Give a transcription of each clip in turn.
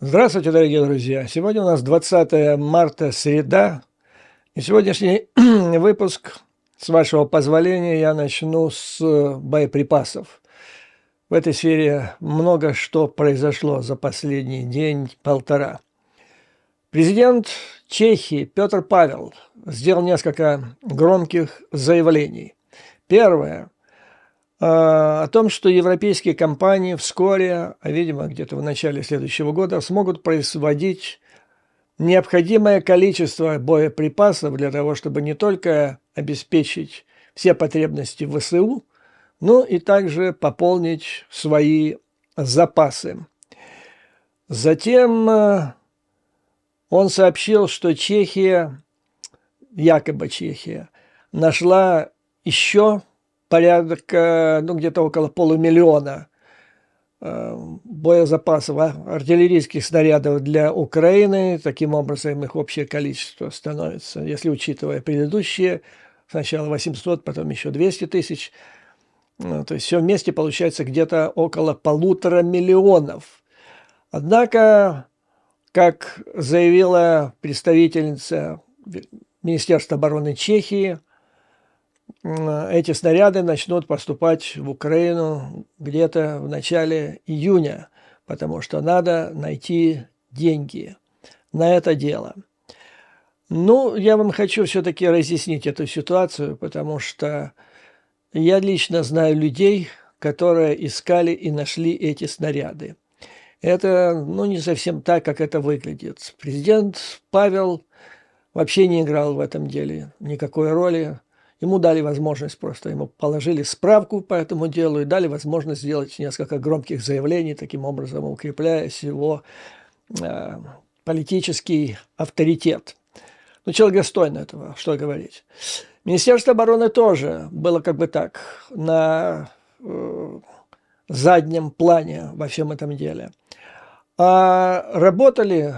Здравствуйте, дорогие друзья! Сегодня у нас 20 марта, среда. И сегодняшний выпуск, с вашего позволения, я начну с боеприпасов. В этой сфере много что произошло за последний день-полтора. Президент Чехии Петр Павел сделал несколько громких заявлений. Первое о том, что европейские компании вскоре, а видимо где-то в начале следующего года, смогут производить необходимое количество боеприпасов для того, чтобы не только обеспечить все потребности ВСУ, но и также пополнить свои запасы. Затем он сообщил, что Чехия, якобы Чехия, нашла еще порядка, где-то около полумиллиона боезапасов, артиллерийских снарядов для Украины. Таким образом, их общее количество становится, если учитывая предыдущие, сначала 800, потом еще 200 тысяч. То есть все вместе получается где-то около 1,5 миллиона. Однако, как заявила представительница Министерства обороны Чехии, эти снаряды начнут поступать в Украину где-то в начале июня, потому что надо найти деньги на это дело. Я вам хочу все-таки разъяснить эту ситуацию, потому что я лично знаю людей, которые искали и нашли эти снаряды. Это, не совсем так, как это выглядит. Президент Павел вообще не играл в этом деле никакой роли. Ему дали возможность, просто ему положили справку по этому делу и дали возможность сделать несколько громких заявлений, таким образом укрепляя его политический авторитет. Человек достойный этого, что говорить. Министерство обороны тоже было так, на заднем плане во всем этом деле. А работали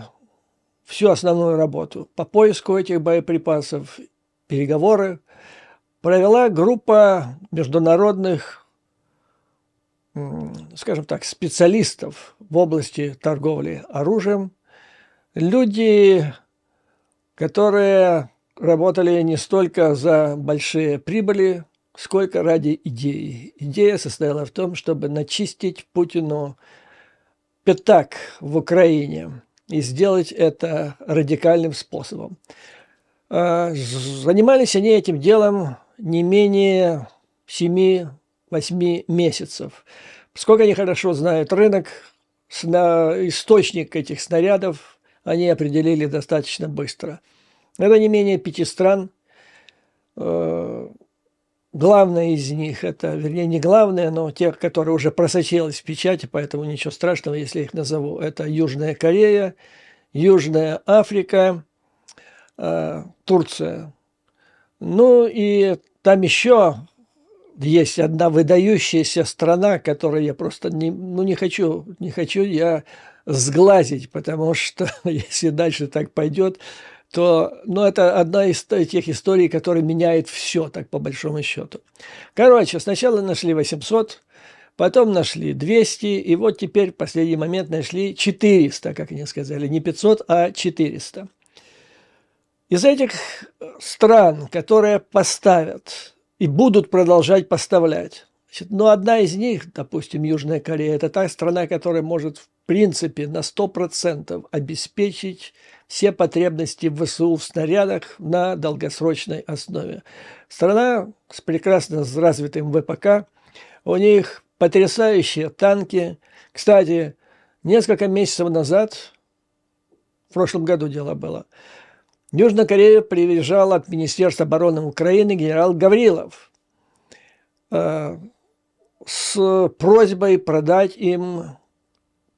всю основную работу по поиску этих боеприпасов, переговоры провела группа международных, скажем так, специалистов в области торговли оружием. Люди, которые работали не столько за большие прибыли, сколько ради идеи. Идея состояла в том, чтобы начистить Путину пятак в Украине и сделать это радикальным способом. Занимались они этим делом не менее 7-8 месяцев. Поскольку они хорошо знают рынок, источник этих снарядов они определили достаточно быстро. Это не менее 5 стран. Главное из них, это, вернее, не главное, но те, которые уже просочились в печати, поэтому ничего страшного, если я их назову. Это Южная Корея, Южная Африка, Турция. И там еще есть одна выдающаяся страна, которую я просто не хочу я сглазить, потому что если дальше так пойдет, то это одна из тех историй, которая меняет все, так по большому счету. Сначала нашли 800, потом нашли 200, и вот теперь в последний момент нашли 400, как они сказали, не 500, а 400. Из этих стран, которые поставят и будут продолжать поставлять, одна из них, допустим, Южная Корея, это та страна, которая может в принципе на 100% обеспечить все потребности ВСУ в снарядах на долгосрочной основе. Страна с прекрасно развитым ВПК, у них потрясающие танки. Кстати, несколько месяцев назад, в прошлом году дело было, в Южную Корею приезжал от Министерства обороны Украины генерал Гаврилов с просьбой продать им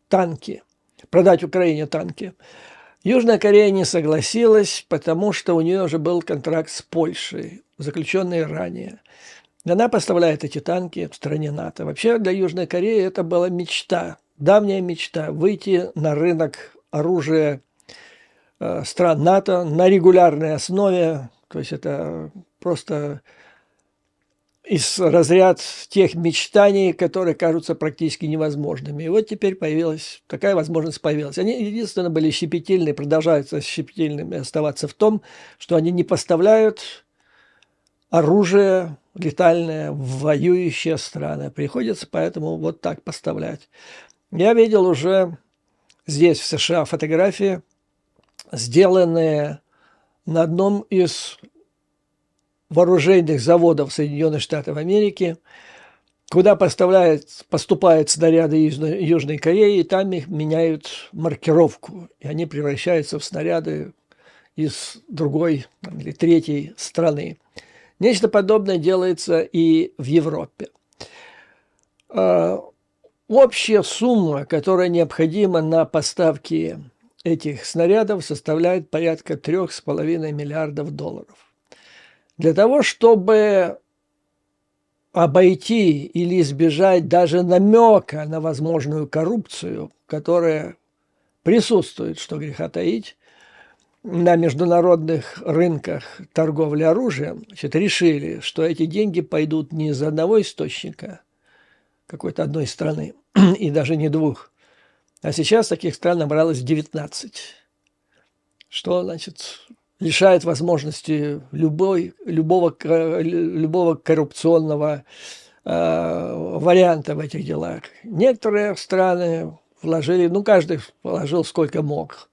танки, продать Украине танки. Южная Корея не согласилась, потому что у нее уже был контракт с Польшей, заключенный ранее. Она поставляет эти танки в стране НАТО. Вообще для Южной Кореи это была мечта, давняя мечта, выйти на рынок оружия стран НАТО на регулярной основе. То есть это просто из разряд тех мечтаний, которые кажутся практически невозможными. И вот теперь появилась, такая возможность появилась. Они единственно были щепетильны, продолжаются щепетильными оставаться в том, что они не поставляют оружие летальное в воюющие страны. Приходится поэтому вот так поставлять. Я видел уже здесь, в США, фотографии, сделанные на одном из вооруженных заводов Соединенных Штатов Америки, куда поступают снаряды Южной Кореи, и там их меняют маркировку, и они превращаются в снаряды из другой или третьей страны. Нечто подобное делается и в Европе. Общая сумма, которая необходима на поставки этих снарядов, составляет порядка $3,5 миллиардов. Для того, чтобы обойти или избежать даже намека на возможную коррупцию, которая присутствует, что греха таить, на международных рынках торговли оружием, решили, что эти деньги пойдут не из одного источника, какой-то одной страны, и даже не двух, а сейчас таких стран набралось 19, что, значит, лишает возможности любого коррупционного варианта в этих делах. Некоторые страны вложили, каждый вложил сколько мог.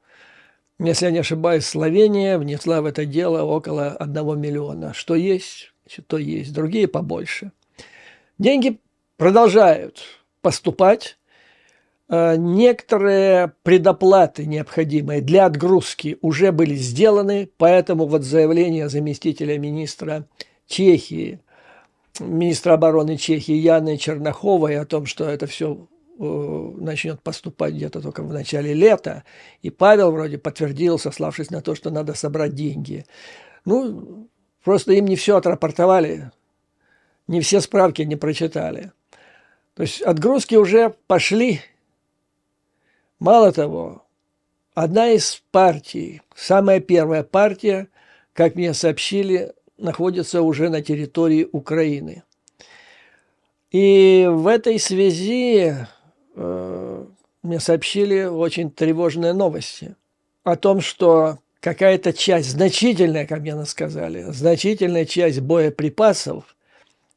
Если я не ошибаюсь, Словения внесла в это дело около 1 миллиона. Что есть, то есть. Другие побольше. Деньги продолжают поступать. Некоторые предоплаты, необходимые для отгрузки, уже были сделаны, поэтому вот заявление заместителя министра Чехии, министра обороны Чехии Яны Черноховой о том, что это все начнет поступать где-то только в начале лета, и Павел вроде подтвердил, сославшись на то, что надо собрать деньги. Просто им не все отрапортовали, не все справки не прочитали. То есть отгрузки уже пошли. Мало того, одна из партий, самая первая партия, как мне сообщили, находится уже на территории Украины. И в этой связи мне сообщили очень тревожные новости о том, что какая-то часть, значительная, как мне сказали, значительная часть боеприпасов,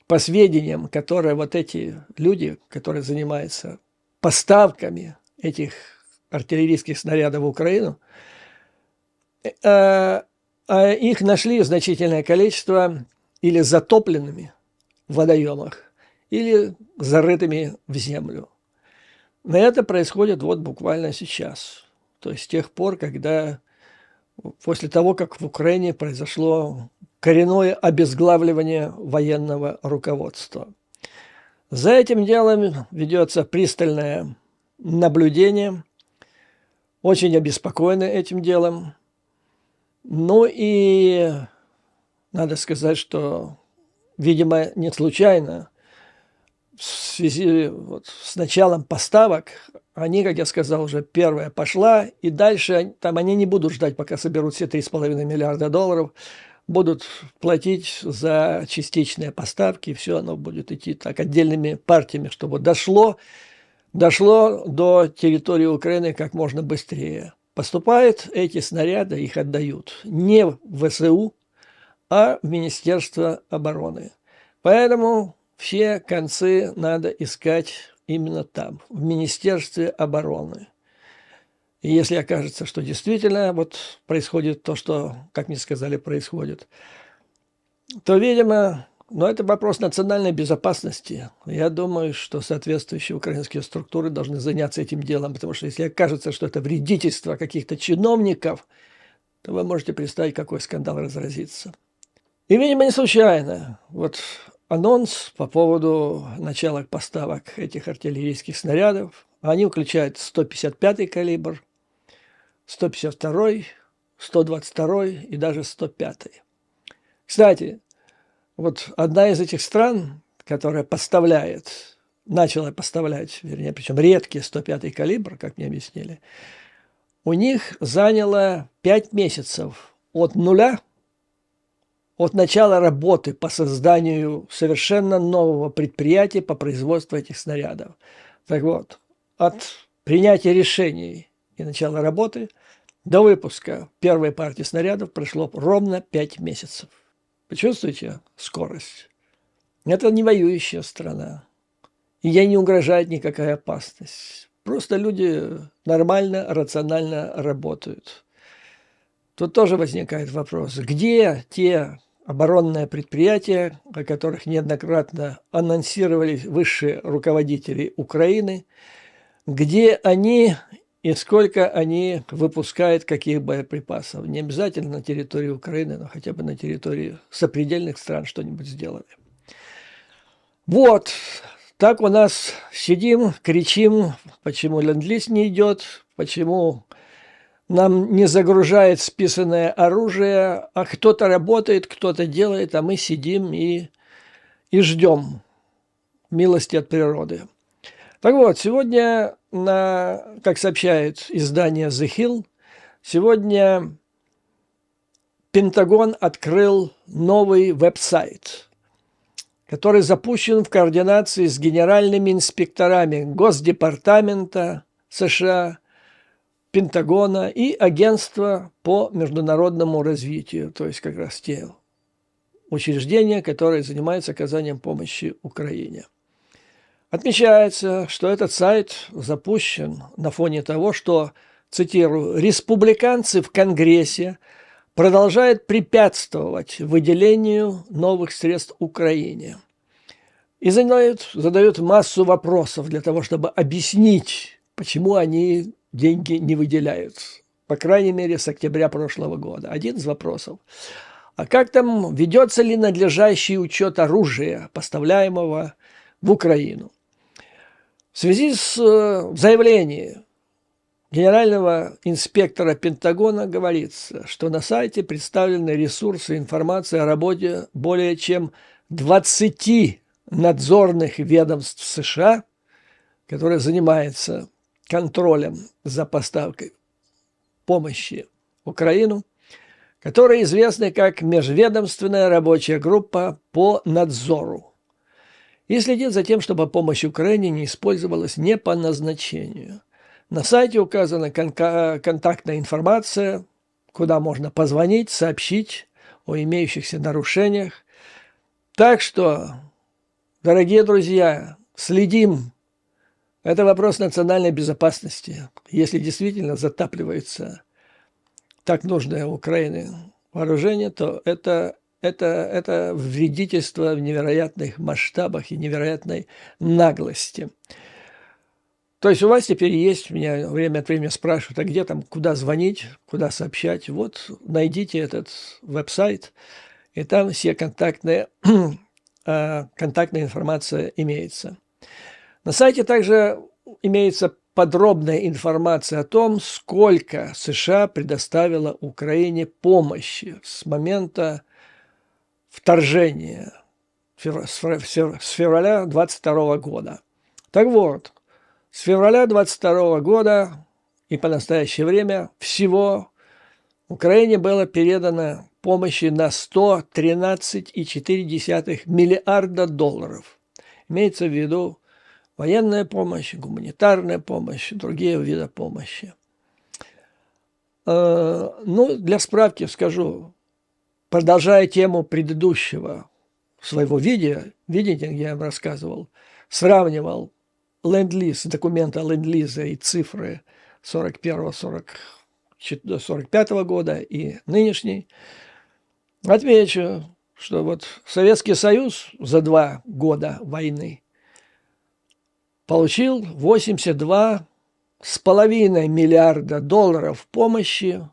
по сведениям, которые вот эти люди, которые занимаются поставками этих артиллерийских снарядов в Украину, их нашли значительное количество или затопленными в водоемах, или зарытыми в землю. Но это происходит вот буквально сейчас. То есть с тех пор, после того, как в Украине произошло коренное обезглавливание военного руководства. За этим делом ведется пристальное наблюдение, очень обеспокоены этим делом. И надо сказать, что, видимо, не случайно, в связи с началом поставок, они, как я сказал, уже первая пошла, и дальше они не будут ждать, пока соберут все $3,5 миллиарда, будут платить за частичные поставки, и все оно будет идти так отдельными партиями, чтобы дошло до территории Украины как можно быстрее. Поступают эти снаряды, их отдают не в ВСУ, а в Министерство обороны. Поэтому все концы надо искать именно там, в Министерстве обороны. И если окажется, что действительно вот происходит то, что, как мне сказали, происходит, то, видимо, это вопрос национальной безопасности. Я думаю, что соответствующие украинские структуры должны заняться этим делом, потому что если окажется, что это вредительство каких-то чиновников, то вы можете представить, какой скандал разразится. И, видимо, не случайно. Вот анонс по поводу начала поставок этих артиллерийских снарядов. Они включают 155-й калибр, 152-й, 122-й и даже 105-й. Кстати, вот одна из этих стран, которая начала поставлять, вернее, причем редкий 105-й калибр, как мне объяснили, у них заняло 5 месяцев от нуля от начала работы по созданию совершенно нового предприятия по производству этих снарядов. Так вот, от принятия решений и начала работы до выпуска первой партии снарядов прошло ровно 5 месяцев. Почувствуйте скорость? Это не воюющая страна. И ей не угрожает никакая опасность. Просто люди нормально, рационально работают. Тут тоже возникает вопрос, где те оборонные предприятия, о которых неоднократно анонсировали высшие руководители Украины, где они и сколько они выпускают каких боеприпасов. Не обязательно на территории Украины, но хотя бы на территории сопредельных стран что-нибудь сделали. Вот, так у нас сидим, кричим, почему ленд-лиз не идет, почему нам не загружает списанное оружие, а кто-то работает, кто-то делает, а мы сидим и ждем милости от природы. Так вот, сегодня, как сообщает издание The Hill, сегодня Пентагон открыл новый веб-сайт, который запущен в координации с генеральными инспекторами Госдепартамента США, Пентагона и Агентства по международному развитию, то есть как раз те учреждения, которые занимаются оказанием помощи Украине. Отмечается, что этот сайт запущен на фоне того, что, цитирую, «республиканцы в Конгрессе продолжают препятствовать выделению новых средств Украине» и задают массу вопросов для того, чтобы объяснить, почему они деньги не выделяют. По крайней мере, с октября прошлого года. Один из вопросов. А как там, ведется ли надлежащий учет оружия, поставляемого в Украину? В связи с заявлением генерального инспектора Пентагона говорится, что на сайте представлены ресурсы и информация о работе более чем 20 надзорных ведомств США, которые занимаются контролем за поставкой помощи в Украину, которые известны как Межведомственная рабочая группа по надзору, и следит за тем, чтобы помощь Украине не использовалась не по назначению. На сайте указана контактная информация, куда можно позвонить, сообщить о имеющихся нарушениях. Так что, дорогие друзья, следим. Это вопрос национальной безопасности. Если действительно затапливается так нужное Украине вооружение, то это вредительство в невероятных масштабах и невероятной наглости. То есть у вас теперь есть, меня время от времени спрашивают, а где там, куда звонить, куда сообщать. Вот найдите этот веб-сайт, и там все контактная информация имеется. На сайте также имеется подробная информация о том, сколько США предоставила Украине помощи с момента вторжения с февраля 22 года. Так вот, с февраля 22 года и по настоящее время всего Украине было передано помощи на 113,4 миллиарда долларов. Имеется в виду военная помощь, гуманитарная помощь, другие виды помощи. Для справки скажу, продолжая тему предыдущего своего видения, где я вам рассказывал, сравнивал ленд-лиз, документы ленд-лиза и цифры 41-45 года и нынешний, отмечу, что вот Советский Союз за 2 года войны получил 82,5 миллиарда долларов помощи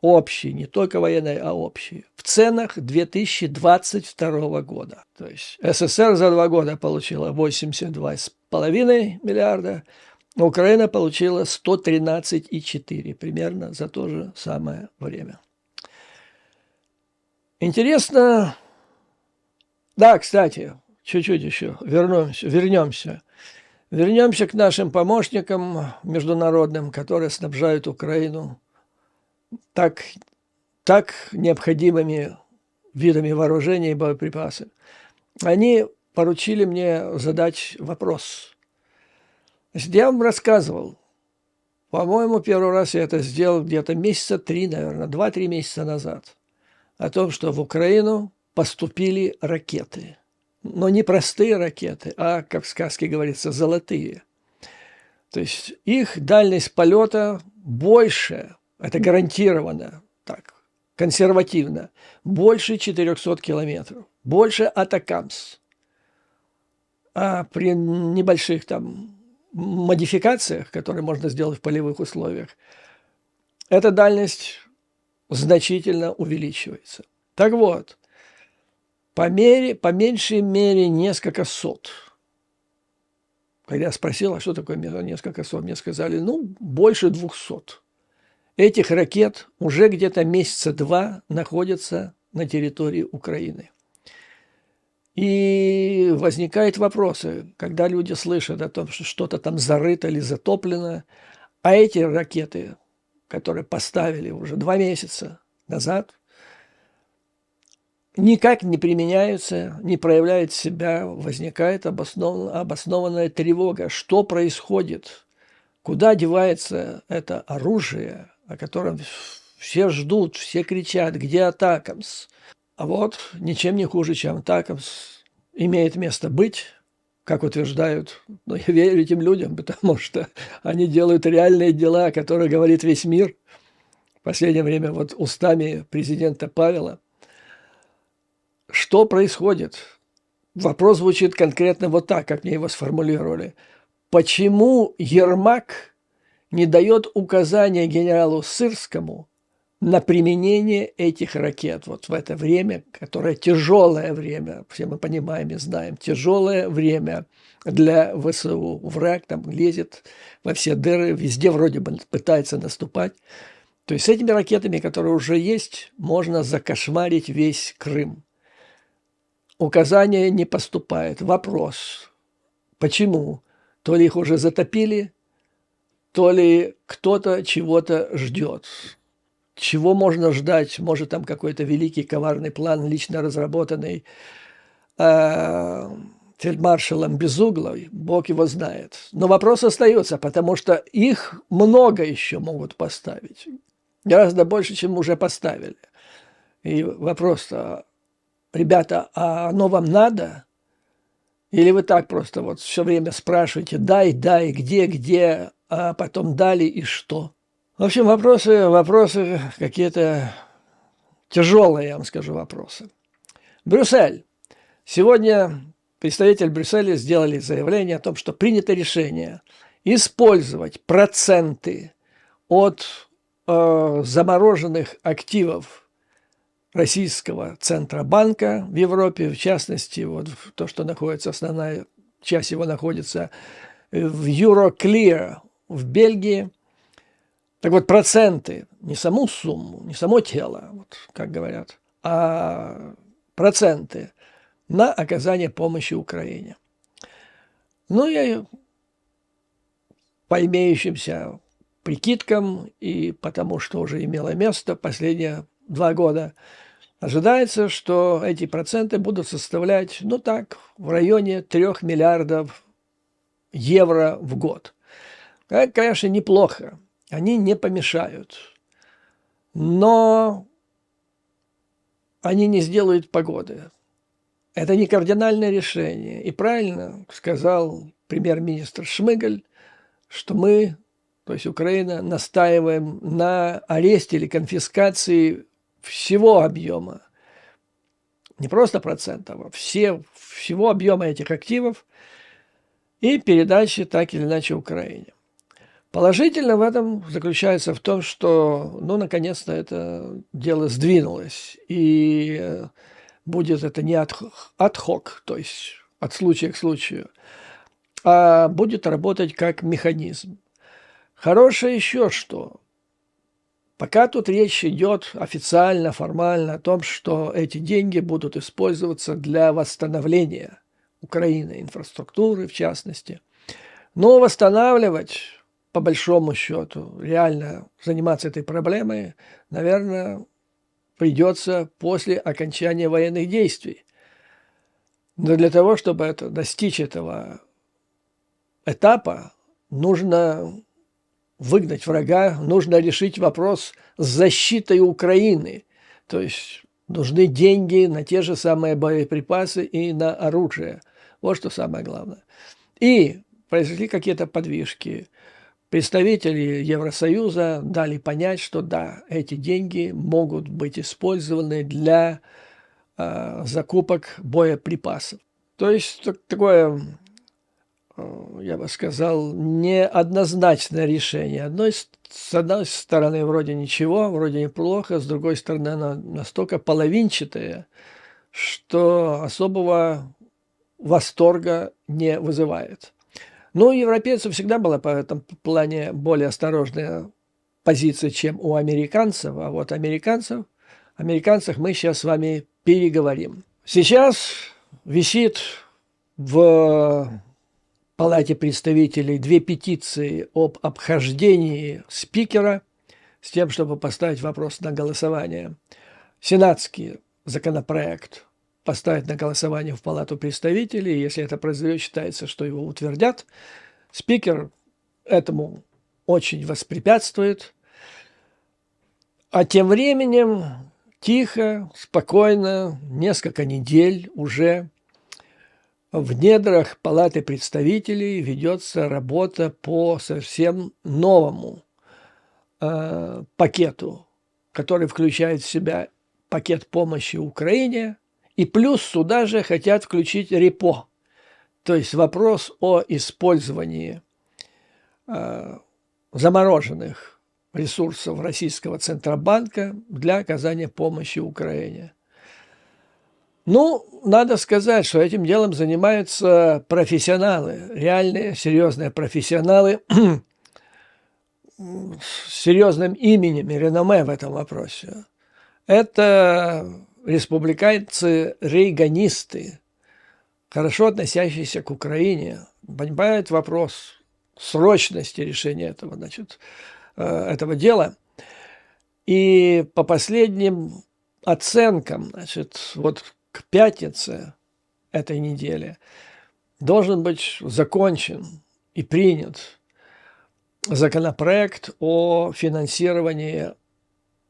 общей, не только военной, а общей, в ценах 2022 года. То есть СССР за 2 года получила 82,5 миллиарда, а Украина получила 113,4 примерно за то же самое время. Интересно, да, кстати, чуть-чуть еще вернемся к нашим помощникам международным, которые снабжают Украину так необходимыми видами вооружения и боеприпасов. Они поручили мне задать вопрос. Значит, я вам рассказывал, по-моему, первый раз я это сделал где-то месяца 3, наверное, 2-3 месяца назад, о том, что в Украину поступили ракеты. Но не простые ракеты, а, как в сказке говорится, золотые. То есть их дальность полета больше, это гарантированно, так, консервативно, больше 400 километров, больше атакамс. А при небольших там модификациях, которые можно сделать в полевых условиях, эта дальность значительно увеличивается. Так вот, по меньшей мере несколько сот. Когда я спросил, а что такое несколько сот, мне сказали, ну, больше 200. Этих ракет уже где-то месяца 2 находятся на территории Украины. И возникают вопросы, когда люди слышат о том, что что-то там зарыто или затоплено, а эти ракеты, которые поставили уже 2 месяца назад, никак не применяются, не проявляют себя, возникает обоснованная тревога. Что происходит? Куда девается это оружие, о котором все ждут, все кричат, где Атакамс? А вот ничем не хуже, чем Атакамс имеет место быть, как утверждают. Но я верю этим людям, потому что они делают реальные дела, о которых говорит весь мир. В последнее время вот устами президента Павела. Что происходит? Вопрос звучит конкретно вот так, как мне его сформулировали. Почему Ермак не дает указания генералу Сырскому на применение этих ракет вот в это время, которое тяжелое время, все мы понимаем и знаем, тяжелое время для ВСУ. Враг там лезет во все дыры, везде вроде бы пытается наступать. То есть с этими ракетами, которые уже есть, можно закошмарить весь Крым. Указания не поступает. Вопрос, почему? То ли их уже затопили, то ли кто-то чего-то ждет. Чего можно ждать? Может, там какой-то великий коварный план, лично разработанный фельдмаршалом Безуглой, Бог его знает. Но вопрос остается, потому что их много еще могут поставить. Гораздо больше, чем уже поставили. И вопрос-то, ребята, а оно вам надо? Или вы так просто вот все время спрашиваете, дай, где, а потом дали и что? В общем, вопросы какие-то тяжелые, я вам скажу, вопросы. Брюссель. Сегодня представители Брюсселя сделали заявление о том, что принято решение использовать проценты от замороженных активов российского Центробанка в Европе, в частности, вот то, что находится, основная часть его находится в Euroclear в Бельгии. Так вот, проценты, не саму сумму, не само тело, вот, как говорят, а проценты на оказание помощи Украине. Ну, и по имеющимся прикидкам и потому, что уже имело место последние 2 года, ожидается, что эти проценты будут составлять, ну так, в районе 3 миллиардов евро в год. Это, конечно, неплохо. Они не помешают. Но они не сделают погоды. Это не кардинальное решение. И правильно сказал премьер-министр Шмыгаль, что мы, то есть Украина, настаиваем на аресте или конфискации всего объема. Не просто процентов, а всего объема этих активов и передачи так или иначе Украине. Положительно в этом заключается в том, что, ну, наконец-то это дело сдвинулось, и будет это не ad-hoc, то есть от случая к случаю, а будет работать как механизм. Хорошее еще что. Пока тут речь идет официально, формально о том, что эти деньги будут использоваться для восстановления Украины, инфраструктуры в частности. Но восстанавливать, по большому счету, реально заниматься этой проблемой, наверное, придется после окончания военных действий. Но для того, чтобы достичь этого этапа, нужно выгнать врага, нужно решить вопрос с защитой Украины. То есть нужны деньги на те же самые боеприпасы и на оружие. Вот что самое главное. И произошли какие-то подвижки. Представители Евросоюза дали понять, что да, эти деньги могут быть использованы для закупок боеприпасов. То есть такое, я бы сказал, неоднозначное решение. С одной стороны, вроде ничего, вроде неплохо, с другой стороны, оно настолько половинчатое, что особого восторга не вызывает. Но у европейцев всегда была по этом плане более осторожная позиция, чем у американцев. А вот американцах мы сейчас с вами переговорим. Сейчас висит в Палате представителей 2 петиции об обхождении спикера с тем, чтобы поставить вопрос на голосование. Сенатский законопроект поставить на голосование в Палату представителей. Если это произойдет, считается, что его утвердят. Спикер этому очень воспрепятствует. А тем временем тихо, спокойно, несколько недель уже в недрах Палаты представителей ведется работа по совсем новому пакету, который включает в себя пакет помощи Украине, и плюс сюда же хотят включить репо, то есть вопрос о использовании замороженных ресурсов российского Центробанка для оказания помощи Украине. Ну, надо сказать, что этим делом занимаются профессионалы, реальные, серьезные профессионалы с серьезным именем и реноме в этом вопросе. Это республиканцы-рейганисты, хорошо относящиеся к Украине, понимают вопрос срочности решения этого дела. И по последним оценкам, вот к пятнице этой недели должен быть закончен и принят законопроект о финансировании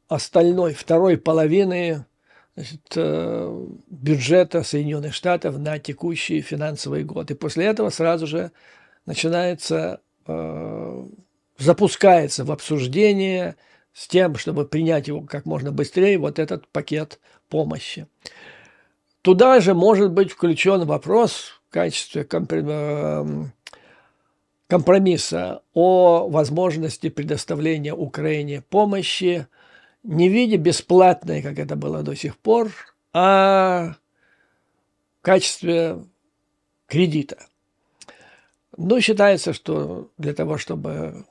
остальной, второй половины бюджета Соединенных Штатов на текущий финансовый год. И после этого сразу же запускается в обсуждение с тем, чтобы принять его как можно быстрее, вот этот пакет помощи. Туда же может быть включен вопрос в качестве компромисса о возможности предоставления Украине помощи не в виде бесплатной, как это было до сих пор, а в качестве кредита. Ну, считается, что для того, чтобы,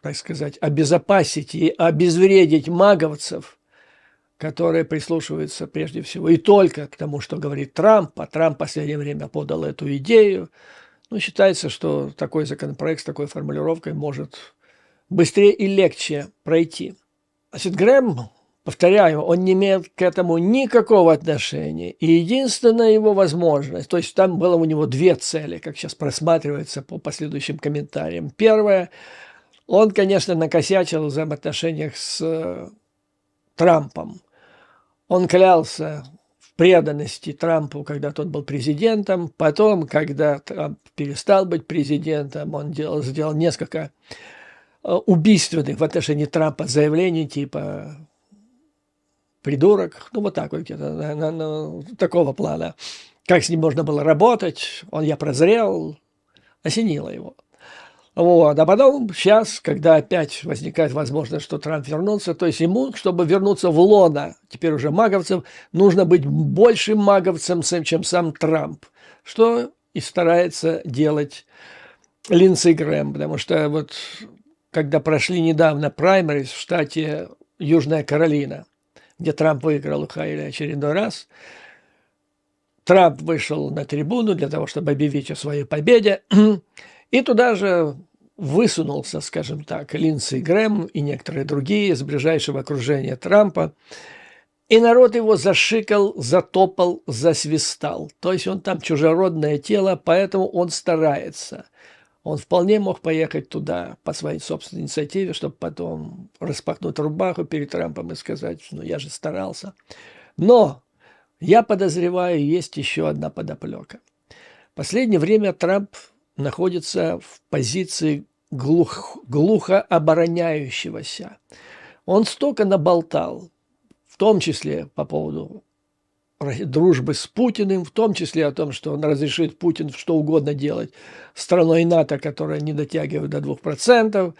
так сказать, обезопасить и обезвредить маговцев, которые прислушиваются прежде всего и только к тому, что говорит Трамп, а Трамп в последнее время подал эту идею, ну, считается, что такой законопроект с такой формулировкой может быстрее и легче пройти. Значит, Грэм, повторяю, он не имеет к этому никакого отношения. И единственная его возможность, то есть там было у него 2 цели, как сейчас просматривается по последующим комментариям. Первое, он, конечно, накосячил в взаимоотношениях с Трампом. Он клялся в преданности Трампу, когда тот был президентом. Потом, когда Трамп перестал быть президентом, он сделал несколько убийственных в отношении Трампа заявлений типа «придурок», ну вот так вот где-то, такого плана. Как с ним можно было работать, я прозрел, осенило его. Вот. А потом сейчас, когда опять возникает возможность, что Трамп вернулся, то есть ему, чтобы вернуться в лоно, теперь уже маговцев, нужно быть большим маговцем, чем сам Трамп, что и старается делать Линдси Грэм, потому что вот когда прошли недавно праймерис в штате Южная Каролина, где Трамп выиграл у Хайли очередной раз, Трамп вышел на трибуну для того, чтобы объявить о своей победе, и туда же высунулся, скажем так, Линдси Грэм и некоторые другие из ближайшего окружения Трампа, И народ его зашикал, затопал, засвистал. То есть он там чужеродное тело, поэтому он старается. Он вполне мог поехать туда по своей собственной инициативе, чтобы потом распахнуть рубаху перед Трампом и сказать, ну я же старался. Но я подозреваю, есть еще одна подоплека. В последнее время Трамп находится в позиции глухо обороняющегося. Он столько наболтал, в том числе по поводу дружбы с Путиным, в том числе о том, что он разрешит Путин что угодно делать страной НАТО, которая не дотягивает до 2%.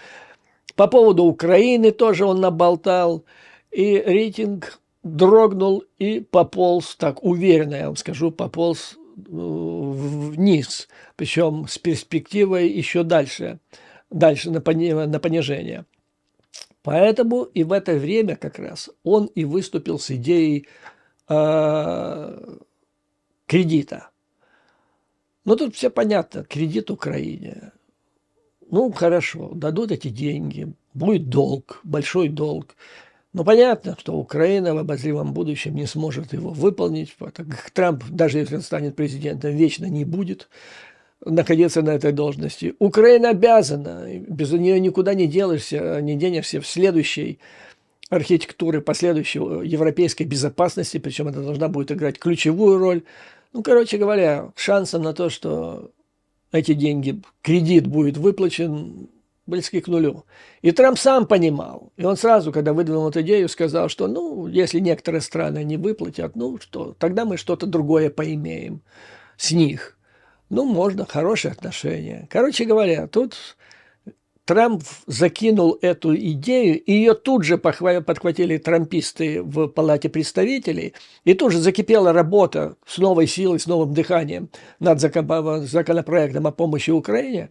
По поводу Украины тоже он наболтал, и рейтинг дрогнул и пополз, так уверенно я вам скажу, пополз вниз, причем с перспективой еще дальше на понижение. Поэтому и в это время как раз он и выступил с идеей кредита. Ну, тут все понятно, кредит Украине. Ну, хорошо, дадут эти деньги, будет долг, большой долг. Но понятно, что Украина в обозримом будущем не сможет его выполнить. Трамп, даже если он станет президентом, вечно не будет находиться на этой должности. Украина обязана, без нее никуда не денешься в следующей архитектуры последующей европейской безопасности, причем она должна будет играть ключевую роль. Ну, короче говоря, шансом на то, что эти деньги, кредит будет выплачен, близки к нулю. И Трамп сам понимал. И он сразу, когда выдвинул эту идею, сказал, что, ну, если некоторые страны не выплатят, ну, что, тогда мы что-то другое поимеем с них. Ну, можно, хорошие отношения. Короче говоря, тут Трамп закинул эту идею, и ее тут же подхватили трамписты в Палате представителей, и тут же закипела работа с новой силой, с новым дыханием над законопроектом о помощи Украине,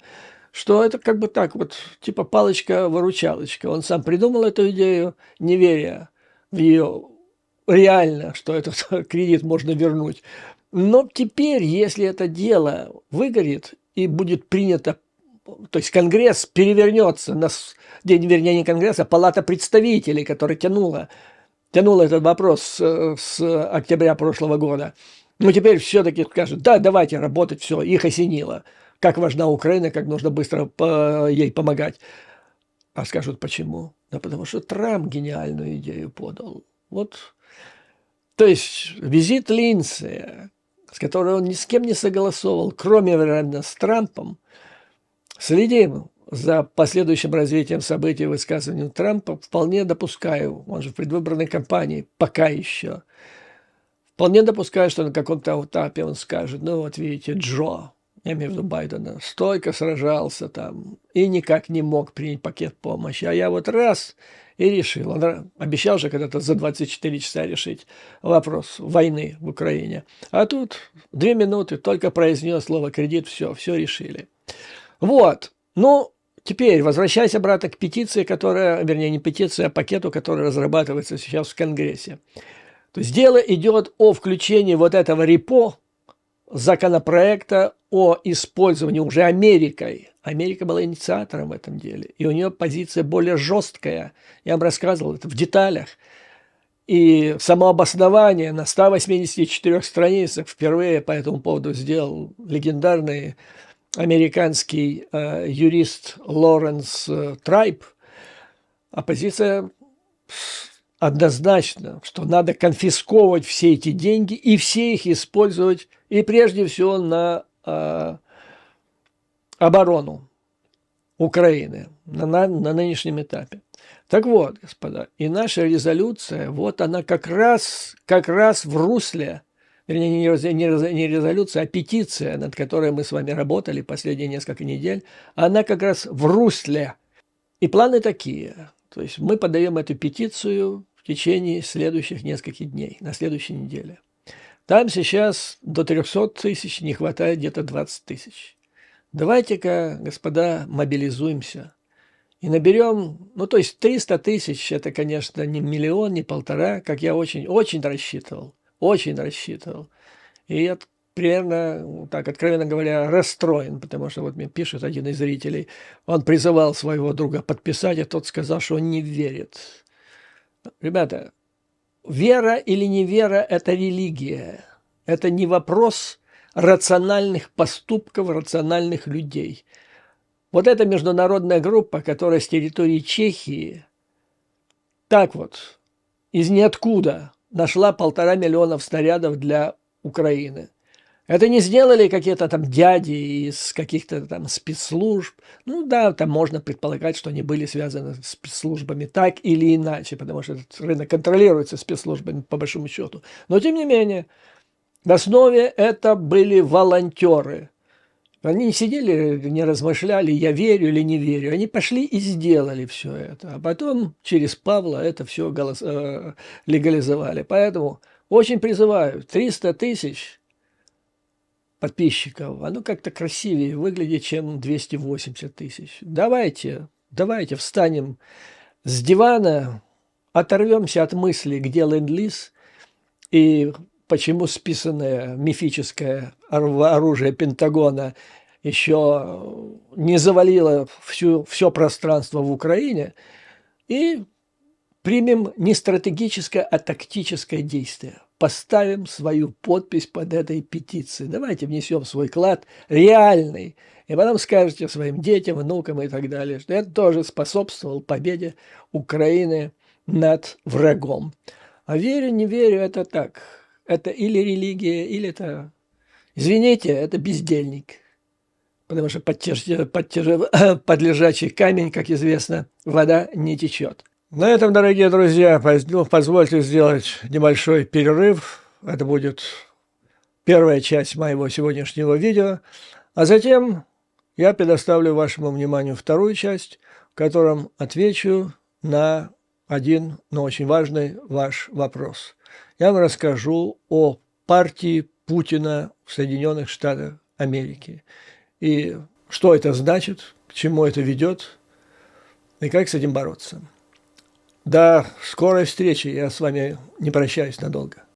что это как бы так вот, типа палочка-выручалочка. Он сам придумал эту идею, не веря в ее реально, что этот кредит можно вернуть. Но теперь, если это дело выгорит и будет принято, то есть Конгресс перевернется на день, вернее, не Конгресс, а Палата представителей, которая тянула этот вопрос с октября прошлого года. Но теперь все-таки скажут, да, давайте работать, все, их осенило. Как важна Украина, как нужно быстро ей помогать. А скажут, почему? Да потому что Трамп гениальную идею подал. Вот. То есть визит Линдсея, с которой он ни с кем не согласовывал, кроме, вероятно, с Трампом. Следим за последующим развитием событий высказыванием Трампа. Вполне допускаю, он же в предвыборной кампании, пока еще, вполне допускаю, что на каком-то этапе он скажет, ну вот видите, Джо, я имею в виду Байдена, стойко сражался там и никак не мог принять пакет помощи, а я вот раз и решил. Он обещал же когда-то за 24 часа решить вопрос войны в Украине. А тут 2 минуты, только произнес слово кредит, все решили. Вот, ну, теперь возвращаясь обратно к петиции, которая, вернее, не петиции, а пакету, который разрабатывается сейчас в Конгрессе. То есть дело идет о включении вот этого репо законопроекта о использовании уже Америкой. Америка была инициатором в этом деле, и у нее позиция более жесткая. Я вам рассказывал это в деталях. И самообоснование на 184 страницах впервые по этому поводу сделал легендарный американский юрист Лоренс Трайб. Оппозиция однозначно, что надо конфисковывать все эти деньги и все их использовать, и прежде всего на оборону Украины на нынешнем этапе. Так вот, господа, и наша резолюция, вот она как раз в русле, вернее, не резолюция, а петиция, над которой мы с вами работали последние несколько недель, она как раз в русле. И планы такие. То есть мы подаем эту петицию в течение следующих нескольких дней, на следующей неделе. Там сейчас до 300 тысяч, не хватает где-то 20 тысяч. Давайте-ка, господа, мобилизуемся и наберем, ну, то есть 300 тысяч, это, конечно, не миллион, не полтора, как я очень рассчитывал. И я примерно, так, откровенно говоря, расстроен, потому что вот мне пишет один из зрителей, он призывал своего друга подписать, а тот сказал, что он не верит. Ребята, вера или не вера – это религия. Это не вопрос рациональных поступков рациональных людей. Вот эта международная группа, которая с территории Чехии так вот из ниоткуда нашла 1,5 миллиона снарядов для Украины. Это не сделали какие-то там дяди из каких-то там спецслужб. Ну да, там можно предполагать, что они были связаны с спецслужбами так или иначе, потому что этот рынок контролируется спецслужбами по большому счету. Но тем не менее, в основе это были волонтеры. Они не сидели, не размышляли, я верю или не верю. Они пошли и сделали все это. А потом через Павла это все легализовали. Поэтому очень призываю, 300 тысяч подписчиков, оно как-то красивее выглядит, чем 280 тысяч. Давайте встанем с дивана, оторвемся от мысли, где ленд-лиз и почему списанное мифическое оружие Пентагона еще не завалило все пространство в Украине, и примем не стратегическое, а тактическое действие. Поставим свою подпись под этой петицией. Давайте внесем свой вклад реальный. И потом скажете своим детям, внукам и так далее, что это тоже способствовал победе Украины над врагом. А верю, не верю, это так. Это или религия, или это, извините, это бездельник. Потому что под лежачий камень, как известно, вода не течет. На этом, дорогие друзья, позвольте сделать небольшой перерыв. Это будет первая часть моего сегодняшнего видео. А затем я предоставлю вашему вниманию вторую часть, в котором отвечу на один, но очень важный ваш вопрос. Я вам расскажу о партии Путина в Соединенных Штатах Америки. И что это значит, к чему это ведет, и как с этим бороться. До скорой встречи. Я с вами не прощаюсь надолго.